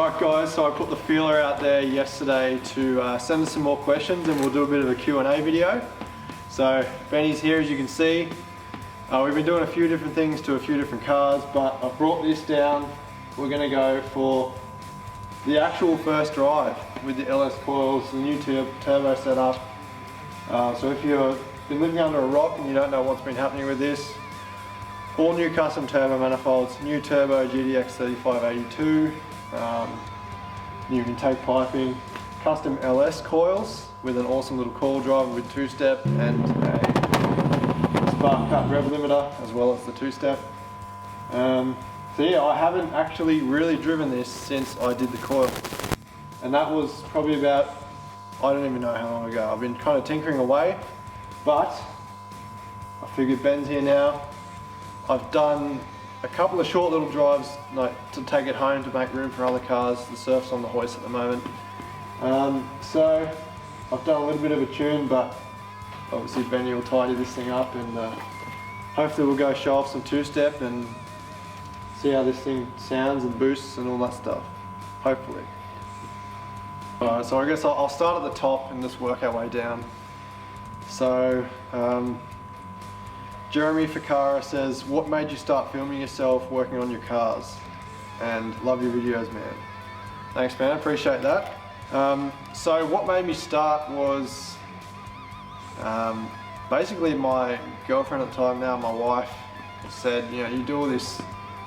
Alright guys, so I put the feeler out there yesterday to send us some more questions and we'll do a bit of a Q&A video. So Benny's here, as you can see. We've been doing a few different things to a few different cars, but I've brought this down. We're going to go for the actual first drive with the LS coils, the new turbo setup. So if you've been living under a rock and you don't know what's been happening with this, all new custom turbo manifolds, new turbo GDX 3582, new intake piping, custom LS coils with an awesome little coil driver with two-step and a spark cut rev limiter as well as the two-step. So yeah, I haven't actually really driven this since I did the coil, and that was probably about, I don't even know how long ago. I've been kind of tinkering away, but I figured Ben's here now. I've done a couple of short little drives like to take it home to make room for other cars. The surf's on the hoist at the moment. So I've done a little bit of a tune, but obviously Benny will tidy this thing up, and hopefully we'll go show off some two-step and see how this thing sounds and boosts and all that stuff, hopefully. Alright, so I guess I'll start at the top and just work our way down. So Jeremy Ficara says, what made you start filming yourself working on your cars? And love your videos, man. Thanks, man, appreciate that. So what made me start was basically my girlfriend at the time, now my wife, said, you know, you do all this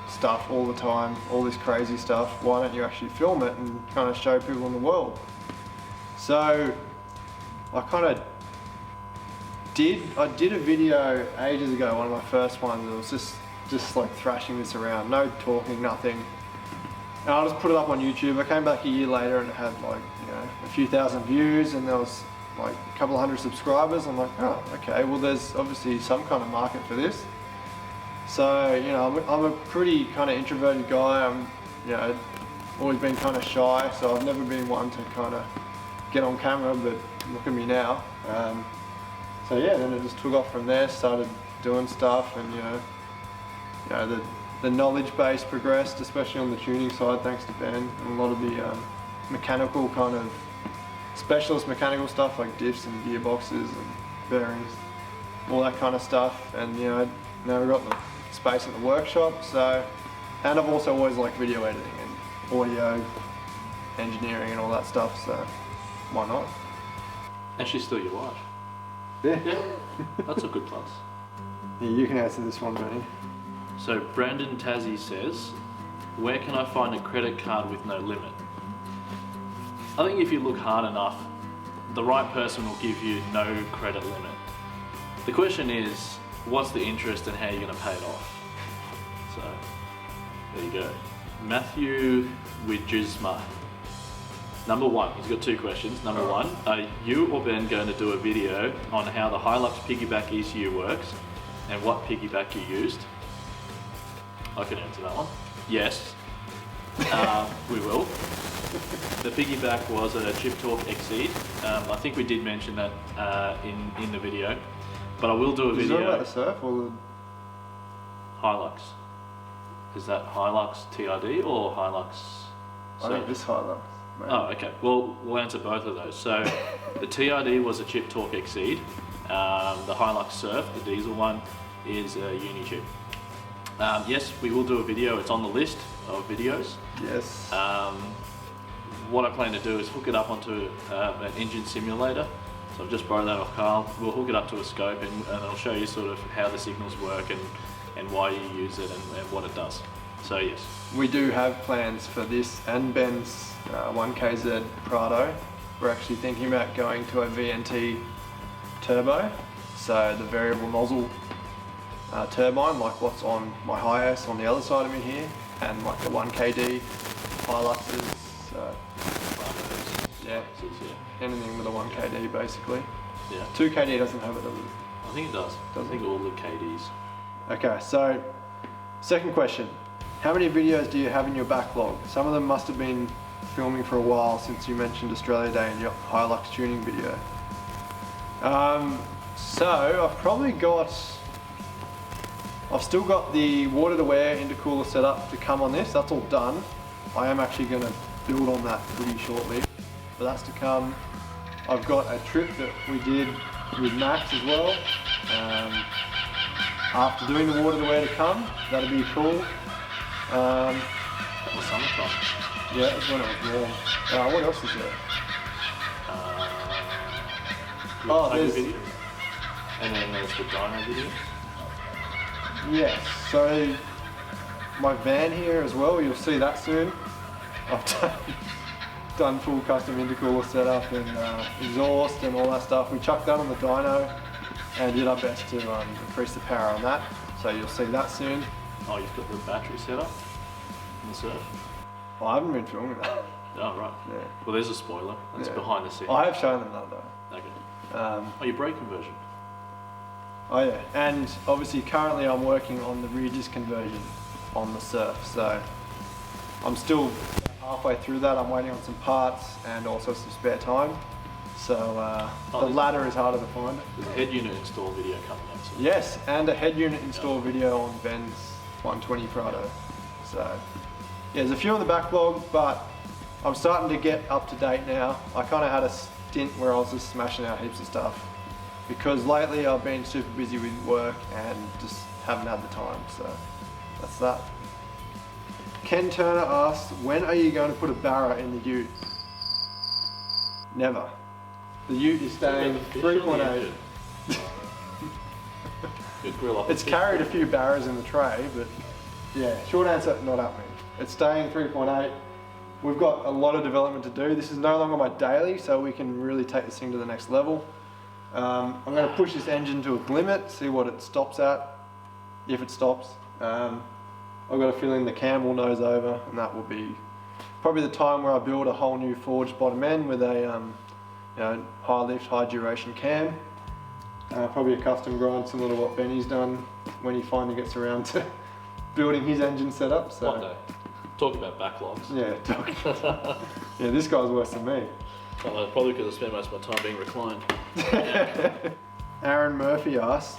stuff all the time, all this crazy stuff, why don't you actually film it and kind of show people in the world? So I kind of did a video ages ago, one of my first ones. It was just like thrashing this around, no talking, nothing. And I just put it up on YouTube. I came back a year later and it had like, you know, a few thousand views and there was like a couple of hundred subscribers. I'm like, oh, okay, well there's obviously some kind of market for this. So, you know, I'm a pretty kind of introverted guy. I'm, you know, always been kind of shy, so I've never been one to kind of get on camera, but look at me now. So yeah, then it just took off from there, started doing stuff, and you know the knowledge base progressed, especially on the tuning side, thanks to Ben, and a lot of the mechanical kind of specialist mechanical stuff like diffs and gearboxes and bearings, all that kind of stuff. And you know, now we've got the space at the workshop, so, and I've also always liked video editing and audio engineering and all that stuff, so why not? And she's still your wife. Yeah. That's a good plus. Yeah, you can answer this one, Benny. So Brandon Tazzy says, where can I find a credit card with no limit? I think if you look hard enough, the right person will give you no credit limit. The question is, what's the interest and how you're going to pay it off? So, there you go. Matthew with Jizma. Number one, he's got two questions. Number one, are you or Ben going to do a video on how the Hilux piggyback ECU works and what piggyback you used? I can answer that one. Yes, we will. The piggyback was a Chip Talk Exceed. I think we did mention that in the video, but I will do a video. Is it about the surf or the Hilux? Is that Hilux TRD or Hilux Surf? I think this Hilux. Oh, okay. Well, we'll answer both of those. So, the TRD was a Chip Talk Exceed. The Hilux Surf, the diesel one, is a Uni-Chip. Yes, we will do a video. It's on the list of videos. Yes. What I plan to do is hook it up onto an engine simulator. So I've just borrowed that off Carl. We'll hook it up to a scope and I'll show you sort of how the signals work and why you use it and what it does. So yes. We do have plans for this and Ben's 1KZ Prado. We're actually thinking about going to a VNT turbo, so the variable nozzle turbine, like what's on my Hiace on the other side of me here, and like the 1KD Hiluxes, yeah, anything with a 1KD basically. Yeah. 2KD doesn't have it, does it? I think it does. I think all the KDs. Okay, so second question. How many videos do you have in your backlog? Some of them must have been filming for a while since you mentioned Australia Day in your Hilux tuning video. So I've probably got, I've still got the water to wear intercooler set up to come on this. That's all done. I am actually going to build on that pretty shortly, but that's to come. I've got a trip that we did with Max as well. After doing the water the way to come, that'll be cool. That was summertime. Yeah, it's when it was warm. What else is there? There's videos. And then there's the Dyno video. Yes, so my van here as well, you'll see that soon. I've done full custom intercooler setup and exhaust and all that stuff. We chucked that on the dyno and did our best to increase the power on that. So you'll see that soon. Oh, you've got the battery setup in the surf? I haven't been filming that. Oh, right. Yeah. Well, there's a spoiler. That's behind the scenes. I have shown them that though. Okay. Your brake conversion? Oh yeah, and obviously currently I'm working on the Regis conversion on the surf, so I'm still halfway through that. I'm waiting on some parts and also some spare time. So the latter is harder to find. There's a head unit install video coming out soon. Yes, and a head unit install video on Ben's 120 Prado. So yeah, there's a few on the backlog, but I'm starting to get up to date now. I kind of had a stint where I was just smashing out heaps of stuff because lately I've been super busy with work and just haven't had the time, so that's that. Ken Turner asks, when are you going to put a barrow in the ute? Never. The ute is staying 3.8. It's carried a few barrows in the tray, but yeah, short answer, not happening. It's staying 3.8. We've got a lot of development to do. This is no longer my daily, so we can really take this thing to the next level. I'm going to push this engine to a limit, see what it stops at, if it stops. I've got a feeling the cam will nose over, and that will be probably the time where I build a whole new forged bottom end with a high lift, high duration cam. Probably a custom grind similar to what Benny's done when he finally gets around to building his engine setup. So. One day. Talk about backlogs. Yeah, yeah, this guy's worse than me. Probably because I spend most of my time being reclined. Aaron Murphy asked,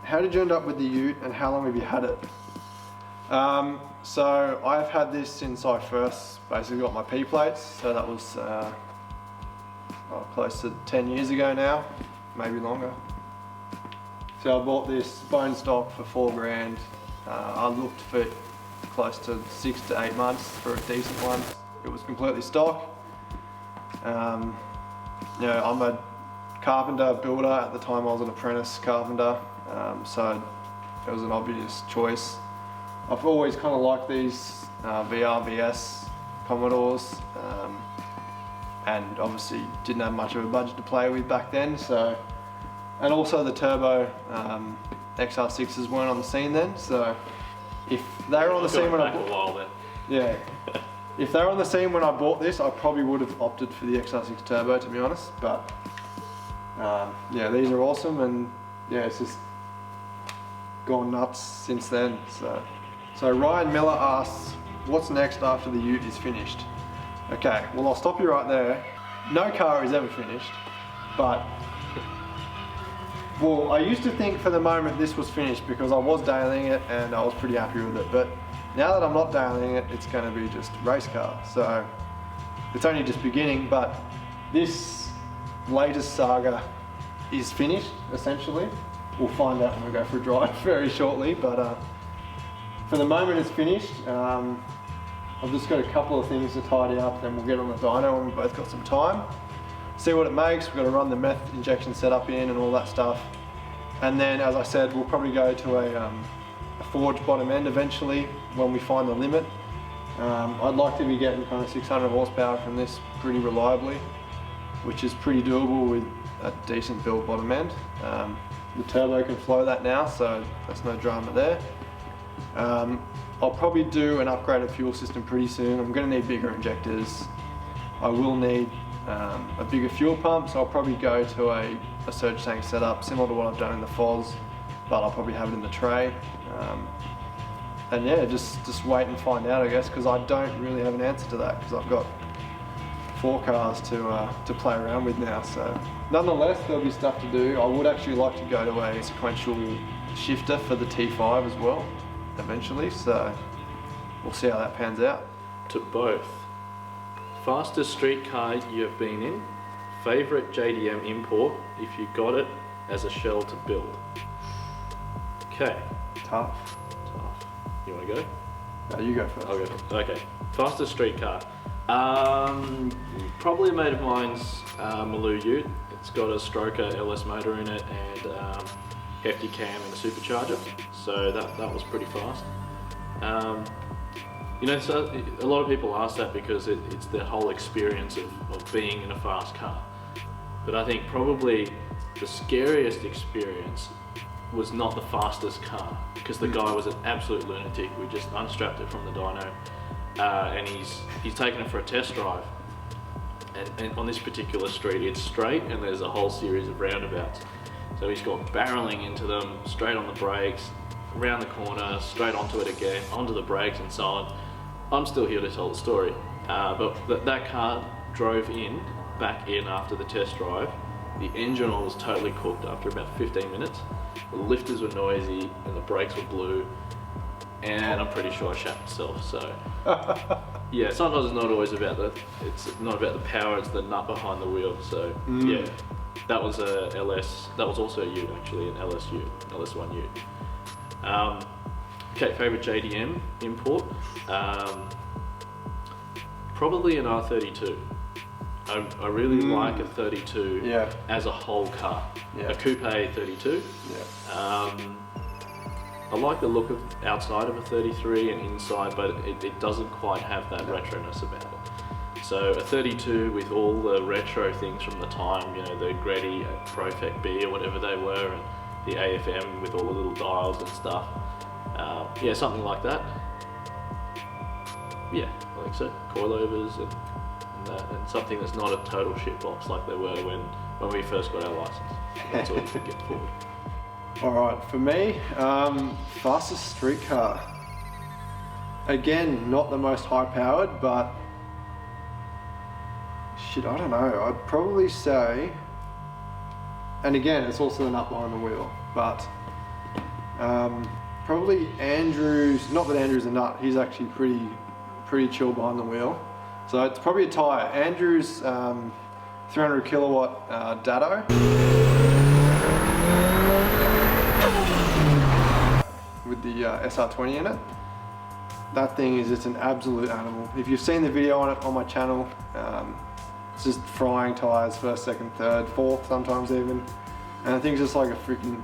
how did you end up with the ute and how long have you had it? So I've had this since I first basically got my P-plates, so that was close to 10 years ago now, maybe longer. So I bought this bone stock for $4 grand. I looked for close to 6 to 8 months for a decent one. It was completely stock. I'm a carpenter, builder. At the time I was an apprentice carpenter, so it was an obvious choice. I've always kind of liked these VRVS Commodores, and obviously didn't have much of a budget to play with back then. So, and also the turbo XR6s weren't on the scene then. So, if they were on the scene when I bought, a while then. Yeah, if they were on the scene when I bought this, I probably would have opted for the XR6 turbo, to be honest. But yeah, these are awesome, and yeah, it's just gone nuts since then. So Ryan Miller asks, what's next after the ute is finished? Okay, well I'll stop you right there. No car is ever finished, but well, I used to think for the moment this was finished because I was dailying it and I was pretty happy with it, but now that I'm not dailying it, it's going to be just race car. So it's only just beginning, but this latest saga is finished essentially. We'll find out when we go for a drive very shortly, but for the moment it's finished. I've just got a couple of things to tidy up, then we'll get on the dyno when we've both got some time. See what it makes. We've got to run the meth injection setup in and all that stuff. And then, as I said, we'll probably go to a forged bottom end eventually when we find the limit. I'd like to be getting kind of 600 horsepower from this pretty reliably, which is pretty doable with a decent build bottom end. The turbo can flow that now, so that's no drama there. I'll probably do an upgraded fuel system pretty soon. I'm going to need bigger injectors. I will need a bigger fuel pump, so I'll probably go to a surge tank setup similar to what I've done in the FOS, but I'll probably have it in the tray. And yeah, just wait and find out, I guess, because I don't really have an answer to that because I've got 4 cars to play around with now. So nonetheless, there'll be stuff to do. I would actually like to go to a sequential shifter for the T5 as well eventually, so we'll see how that pans out. To both Fastest street car you have been in. Favorite JDM import if you got it as a shell to build. Okay. Tough. You want to go? No, you go first. I'll go first. Okay. Fastest street car. Probably a mate of mine's Maloo Ute. It's got a stroker LS motor in it and hefty cam and a supercharger. So that was pretty fast. You know, so a lot of people ask that because it's the whole experience of being in a fast car. But I think probably the scariest experience was not the fastest car, because the guy was an absolute lunatic. We just unstrapped it from the dyno, and he's taken it for a test drive. And on this particular street, it's straight and there's a whole series of roundabouts. So he's got barreling into them, straight on the brakes, around the corner, straight onto it again, onto the brakes and so on. I'm still here to tell the story, but that car drove back in after the test drive. The engine oil was totally cooked after about 15 minutes. The lifters were noisy and the brakes were blue, and I'm pretty sure I shat myself. So yeah, sometimes it's not always about the power, it's the nut behind the wheel. So yeah, that was a LS. That was also a Ute actually, an LS1 Ute. Okay, favorite JDM import. Probably an R32. I really like a 32 as a whole car. A coupe 32. I like the look of outside of a 33 and inside, but it doesn't quite have that retroness about it. So a 32 with all the retro things from the time, you know, the Greddy Profec B or whatever they were, and the AFM with all the little dials and stuff. Yeah, something like that. Yeah, I think so. Coilovers and that, and something that's not a total shitbox like they were when we first got our license. That's all you could get forward. Alright, for me, fastest street car. Again, not the most high powered, but shit, I don't know. I'd probably say, and again, it's also the nut behind the wheel, but probably Andrew's, not that Andrew's a nut, he's actually pretty chill behind the wheel. So it's probably a tie. Andrew's 300 kilowatt Dyno with the SR20 in it. That thing is just an absolute animal. If you've seen the video on it on my channel, it's just frying tires, first, second, third, fourth, sometimes even. And I think it's just like a freaking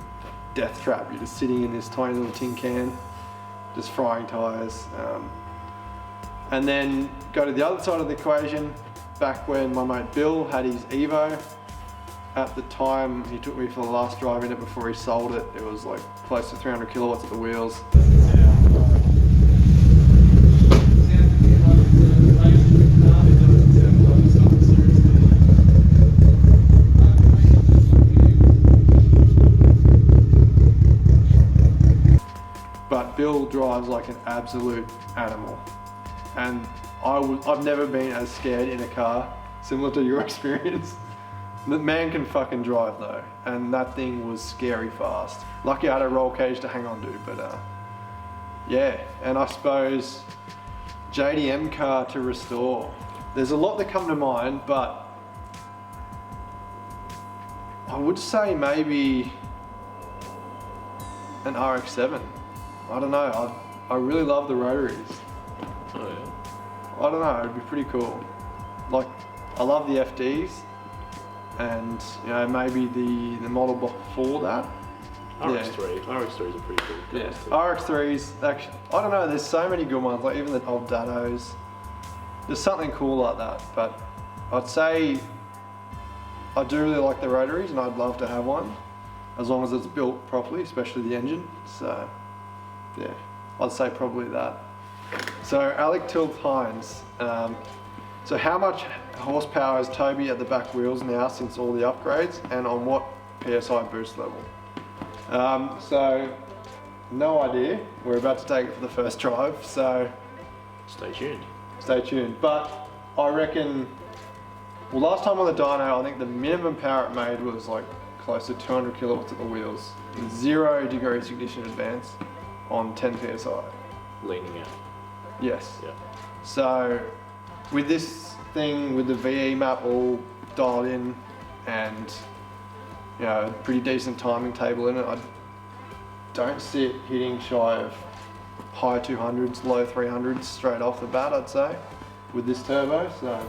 death trap. You're just sitting in this tiny little tin can, just frying tires. And then go to the other side of the equation, back when my mate Bill had his Evo. At the time, he took me for the last drive in it before he sold it. It was like close to 300 kilowatts at the wheels. But Bill drives like an absolute animal. And I've never been as scared in a car, similar to your experience. The man can fucking drive though, and that thing was scary fast. Lucky I had a roll cage to hang on to, but yeah. And I suppose JDM car to restore. There's a lot that come to mind, but I would say maybe an RX-7. I don't know, I really love the rotaries. Oh yeah. I don't know, it'd be pretty cool. Like, I love the FDs, and you know, maybe the model before that. RX-3. RX-3s are pretty cool. Yeah, RX-3s, actually, I don't know, there's so many good ones, like even the old Dynos. There's something cool like that, but I'd say I do really like the rotaries, and I'd love to have one, as long as it's built properly, especially the engine. So, yeah, I'd say probably that. So Alec Tilt Hines, so how much horsepower has Toby at the back wheels now since all the upgrades, and on what PSI boost level? So no idea. We're about to take it for the first drive, so Stay tuned. Stay tuned. But I reckon, well, last time on the dyno, I think the minimum power it made was like close to 200 kilowatts at the wheels, 0 degrees ignition advance on 10 PSI. Leaning out. Yes. Yeah. So with this thing with the VE map all dialed in and, you know, a pretty decent timing table in it. I don't see it hitting shy of high 200s, low 300s straight off the bat, I'd say, with this turbo. So,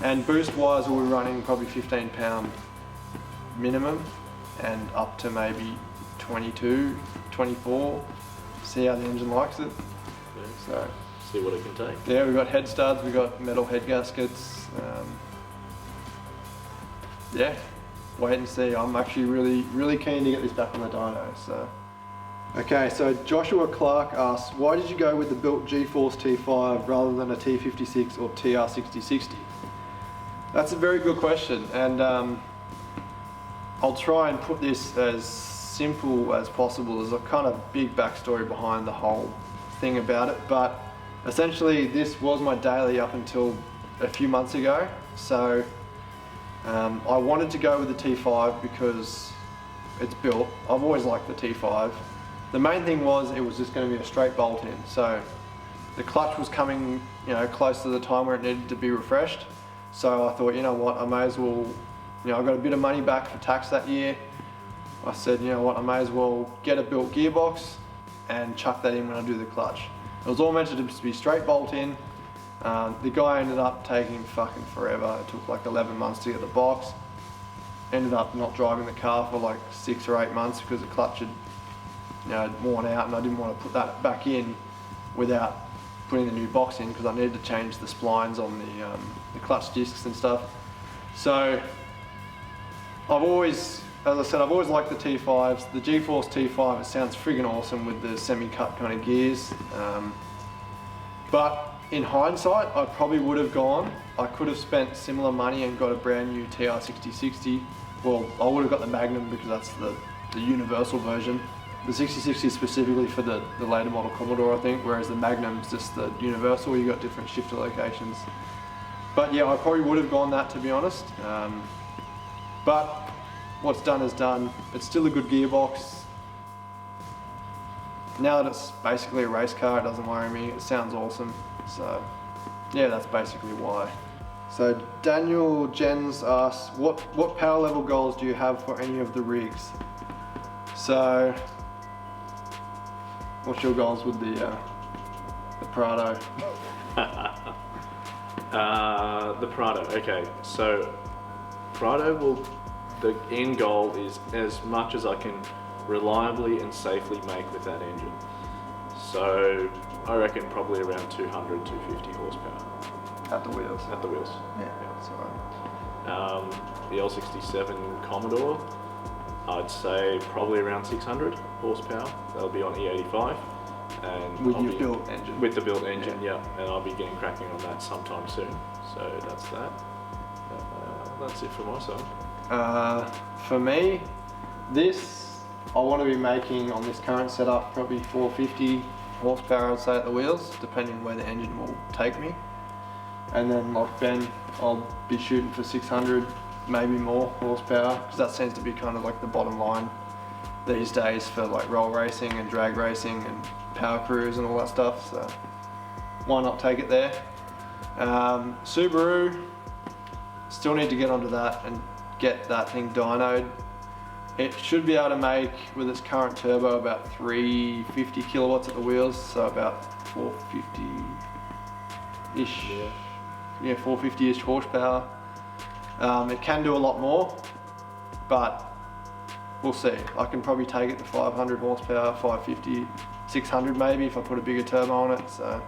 and boost wise, we'll be running probably 15 pound minimum and up to maybe 22, 24. See how the engine likes it. Yeah. So see what it can take. yeah, we've got head studs, we've got metal head gaskets. Yeah, wait and see. I'm actually really keen to get this back on the dyno. So, okay, so Joshua Clark asks, why did you go with the built G-Force T5 rather than a T56 or TR6060? That's a very good question, and I'll try and put this as simple as possible. There's a kind of big backstory behind the whole thing about it, but essentially this was my daily up until a few months ago. So I wanted to go with the T5 because it's built. I've always liked the T5. The main thing was it was just going to be a straight bolt in. So the clutch was coming, you know, close to the time where it needed to be refreshed. So I thought, you know what, I may as well, you know, I got a bit of money back for tax that year. I said, you know what, I may as well get a built gearbox and chuck that in when I do the clutch. It was all meant to just be straight bolt in. The guy ended up taking fucking forever. It took like 11 months to get the box. Ended up not driving the car for like 6 or 8 months because the clutch had, you know, worn out, and I didn't want to put that back in without putting the new box in because I needed to change the splines on the clutch discs and stuff. So I've always, as I said, I've always liked the T5s. The G-Force T5, it sounds friggin' awesome with the semi-cut kind of gears. But in hindsight, I probably would have gone. I could have spent similar money and got a brand new TR6060. Well, I would have got the Magnum because that's the universal version. The 6060 is specifically for the later model Commodore, I think, whereas the Magnum's just the universal. You got different shifter locations. But yeah, I probably would have gone that, to be honest. But what's done is done. It's still a good gearbox. Now that it's basically a race car, it doesn't worry me. It sounds awesome. So yeah, that's basically why. So Daniel Jens asks, what power level goals do you have for any of the rigs? So what's your goals with the Prado? The Prado, okay. So Prado the end goal is as much as I can reliably and safely make with that engine. So I reckon probably around 200, 250 horsepower. At the wheels? At the wheels. Yeah, that's all right. The L67 Commodore, I'd say probably around 600 horsepower. That'll be on E85. And with your built engine? With the built engine, yeah. And I'll be getting cracking on that sometime soon. So that's that. That's it for my side. For me, I want to be making on this current setup probably 450 horsepower, I'd say, at the wheels, depending where the engine will take me. And then like Ben, I'll be shooting for 600, maybe more horsepower, because that seems to be kind of like the bottom line these days for like roll racing and drag racing and power crews and all that stuff. So why not take it there? Subaru, still need to get onto that and get that thing dynoed. It should be able to make, with its current turbo, about 350 kilowatts at the wheels, so about 450-ish. Yeah, 450-ish horsepower. It can do a lot more, but we'll see. I can probably take it to 500 horsepower, 550, 600 maybe if I put a bigger turbo on it. So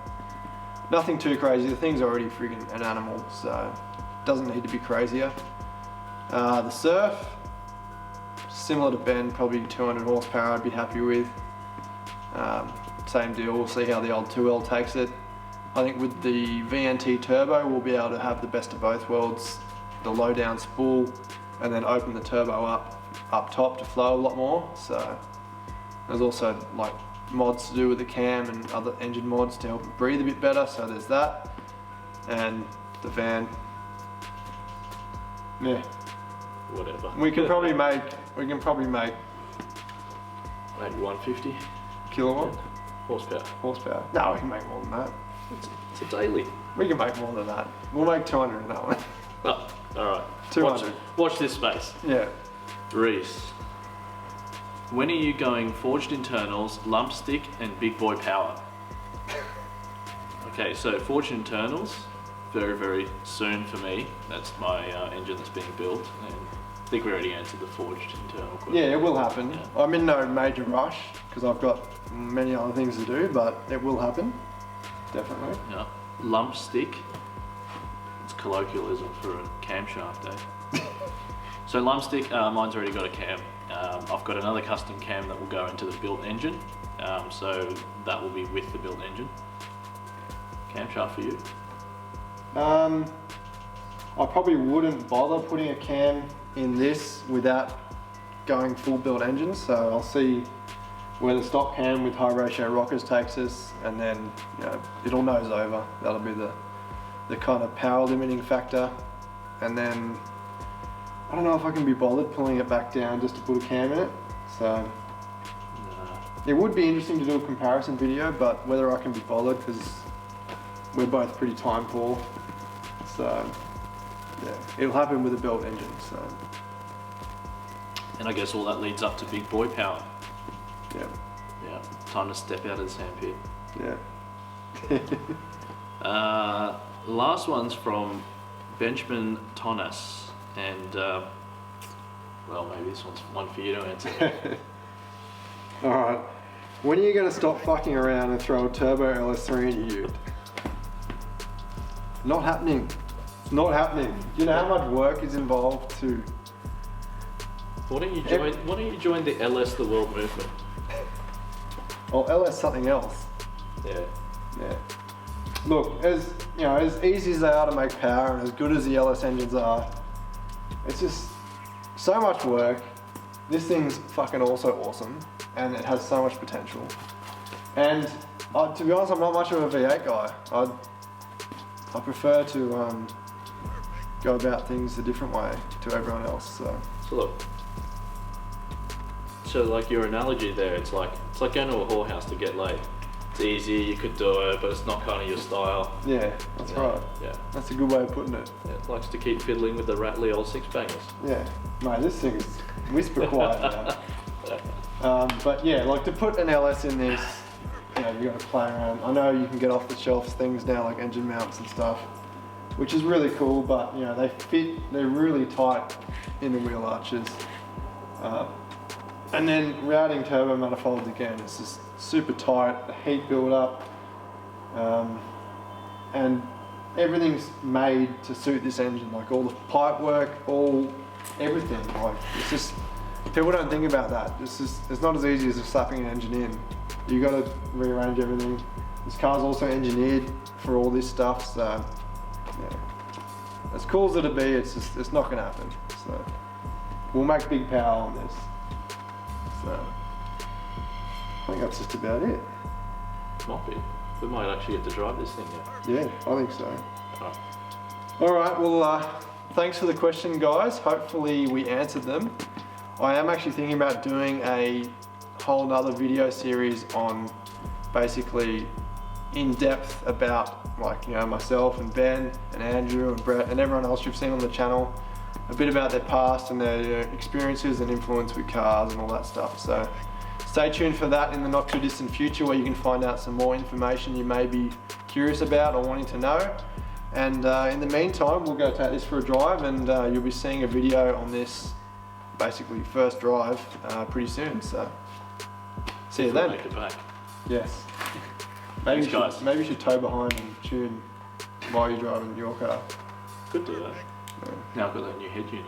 nothing too crazy. The thing's already friggin' an animal, so it doesn't need to be crazier. The Surf, similar to Ben, probably 200 horsepower I'd be happy with. Same deal, we'll see how the old 2L takes it. I think with the VNT turbo we'll be able to have the best of both worlds, the low down spool, and then open the turbo up top to flow a lot more. So there's also like mods to do with the cam and other engine mods to help it breathe a bit better, so there's that. And the van, yeah. Whatever. We can probably make maybe 150 kilowatt horsepower. Horsepower. No, we can make more than that. It's a daily. We can make more than that. We'll make 200 in that one. Oh, alright. 200. Watch this space. Yeah. Reese. When are you going forged internals, lump stick, and big boy power? Okay, so forged internals, very, very soon for me. That's my engine that's being built. And I think we already answered the forged internal question. Yeah, it will happen. Yeah. I'm in no major rush because I've got many other things to do, but it will happen. Definitely. Yeah. Lump stick. It's colloquialism for a camshaft, eh? So lump stick, mine's already got a cam. I've got another custom cam that will go into the built engine. So that will be with the built engine. Camshaft for you? I probably wouldn't bother putting a cam in this without going full built engine, so I'll see where the stock cam with high ratio rockers takes us, and then it'll nose over. That'll be the kind of power limiting factor, and then I don't know if I can be bothered pulling it back down just to put a cam in it. So it would be interesting to do a comparison video, but whether I can be bothered, because we're both pretty time poor. So yeah, it'll happen with a built engine. So. And I guess all that leads up to big boy power. Yeah. Yeah. Time to step out of the sandpit. Yeah. Last one's from Benjamin Tonas, and well, maybe this one's one for you to answer. All right. When are you going to stop fucking around and throw a turbo LS3 in your ute? Not happening. It's not happening. Do you know how much work is involved to? Why don't you join the LS the World movement? Or LS something else. Yeah. Yeah. Look, as easy as they are to make power and as good as the LS engines are, it's just so much work. This thing's fucking also awesome, and it has so much potential. And to be honest, I'm not much of a V8 guy. I prefer to go about things a different way to everyone else. So look. So like your analogy there, it's like going to a whorehouse to get laid. It's easy, you could do it, but it's not kind of your style. yeah, that's right. Yeah. That's a good way of putting it. Yeah, it likes to keep fiddling with the rattly old six bangers. Yeah, mate, this thing is whisper quiet now. But yeah, like to put an LS in this, you got to play around. I know you can get off the shelf things now like engine mounts and stuff, which is really cool, but they fit, they're really tight in the wheel arches. And then routing turbo manifolds again, it's just super tight, the heat build up, and everything's made to suit this engine, like all the pipe work, everything. Like it's just, people don't think about that. It's not as easy as just slapping an engine in. You got to rearrange everything. This car's also engineered for all this stuff, so yeah. As cool as it'll be, it's not gonna happen. So we'll make big power on this. So I think that's just about it. Might be. We might actually get to drive this thing yet. Yeah, I think so. Oh. All right, well, thanks for the question, guys. Hopefully we answered them. I am actually thinking about doing a whole nother video series on basically in depth about myself and Ben and Andrew and Brett and everyone else you've seen on the channel, a bit about their past and their experiences and influence with cars and all that stuff. So stay tuned for that in the not too distant future, where you can find out some more information you may be curious about or wanting to know. And in the meantime, we'll go take this for a drive, and you'll be seeing a video on this basically first drive pretty soon. So see you then. Make it back. Yes. Thanks, guys. Maybe you should tow behind and tune while you're driving your car. Could do that. Yeah. Now I've got that new head unit.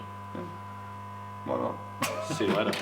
Why not? See you later.